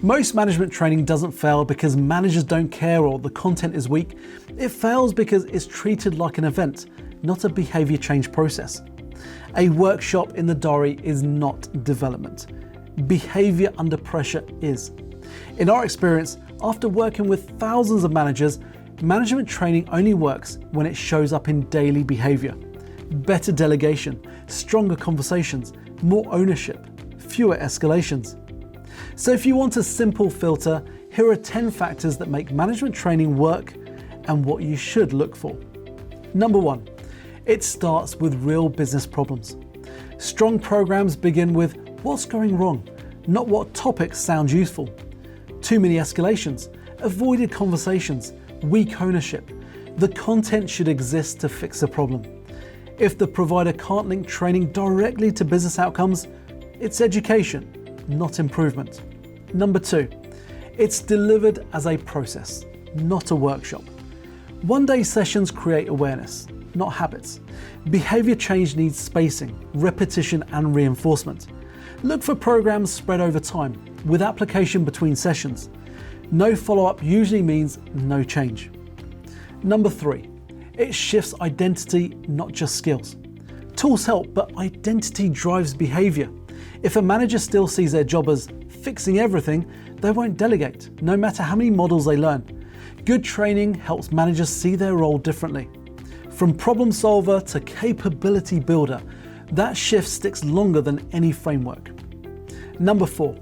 Most management training doesn't fail because managers don't care or the content is weak. It fails because it's treated like an event, not a behaviour change process. A workshop in the diary is not development. Behaviour under pressure is. In our experience, after working with thousands of managers, management training only works when it shows up in daily behaviour. Better delegation, stronger conversations, more ownership, fewer escalations. So if you want a simple filter, here are 10 factors that make management training work and what you should look for. Number 1, it starts with real business problems. Strong programs begin with what's going wrong, not what topics sound useful. Too many escalations, avoided conversations, weak ownership. The content should exist to fix the problem. If the provider can't link training directly to business outcomes, it's education, not improvement. Number 2, it's delivered as a process, not a workshop. One-day sessions create awareness, not habits. Behaviour change needs spacing, repetition and reinforcement. Look for programs spread over time, with application between sessions. No follow-up usually means no change. Number 3, it shifts identity, not just skills. Tools help, but identity drives behaviour. If a manager still sees their job as fixing everything, they won't delegate, no matter how many models they learn. Good training helps managers see their role differently. From problem solver to capability builder, that shift sticks longer than any framework. Number 4,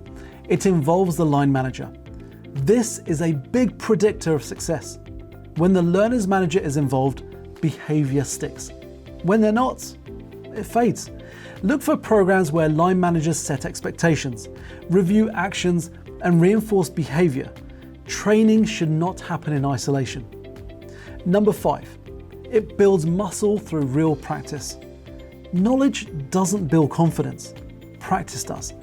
it involves the line manager. This is a big predictor of success. When the learner's manager is involved, behaviour sticks. When they're not, it fades. Look for programs where line managers set expectations, review actions, and reinforce behaviour. Training should not happen in isolation. Number 5, it builds muscle through real practice. Knowledge doesn't build confidence, practice does.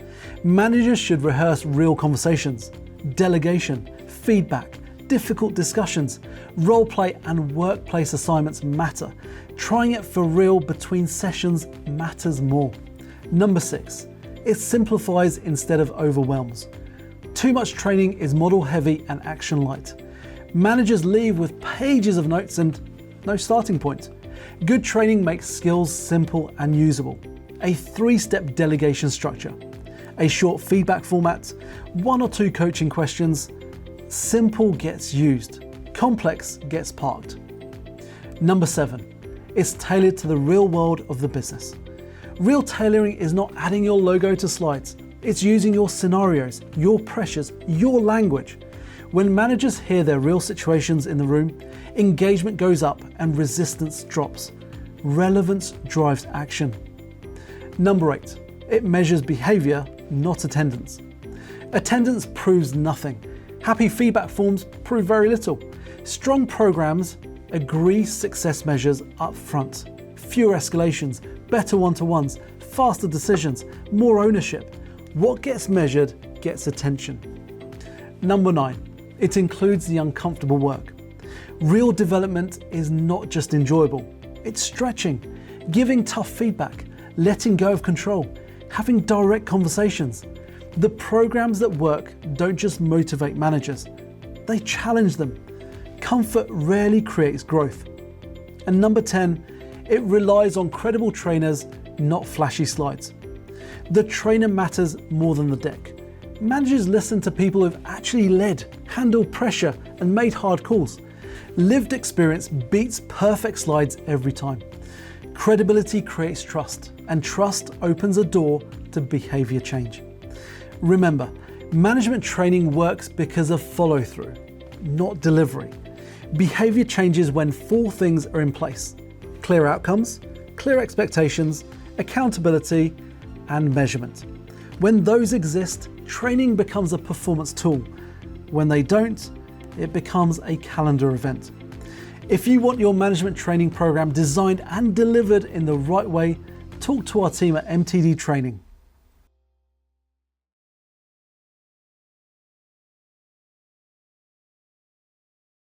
Managers should rehearse real conversations, delegation, feedback, difficult discussions, role play and workplace assignments matter. Trying it for real between sessions matters more. Number 6, it simplifies instead of overwhelms. Too much training is model heavy and action light. Managers leave with pages of notes and no starting point. Good training makes skills simple and usable. A 3-step delegation structure, a short feedback format, 1 or 2 coaching questions. Simple gets used, complex gets parked. Number 7, it's tailored to the real world of the business. Real tailoring is not adding your logo to slides. It's using your scenarios, your pressures, your language. When managers hear their real situations in the room, engagement goes up and resistance drops. Relevance drives action. Number 8, it measures behaviour, not attendance. Attendance proves nothing. Happy feedback forms prove very little. Strong programs agree success measures up front. Fewer escalations, better one-to-ones, faster decisions, more ownership. What gets measured gets attention. Number 9, it includes the uncomfortable work. Real development is not just enjoyable, it's stretching, giving tough feedback, letting go of control, having direct conversations. The programs that work don't just motivate managers, they challenge them. Comfort rarely creates growth. And number 10, it relies on credible trainers, not flashy slides. The trainer matters more than the deck. Managers listen to people who've actually led, handled pressure, and made hard calls. Lived experience beats perfect slides every time. Credibility creates trust, and trust opens a door to behaviour change. Remember, management training works because of follow-through, not delivery. Behaviour changes when 4 things are in place: clear outcomes, clear expectations, accountability, and measurement. When those exist, training becomes a performance tool. When they don't, it becomes a calendar event. If you want your management training program designed and delivered in the right way, talk to our team at MTD Training.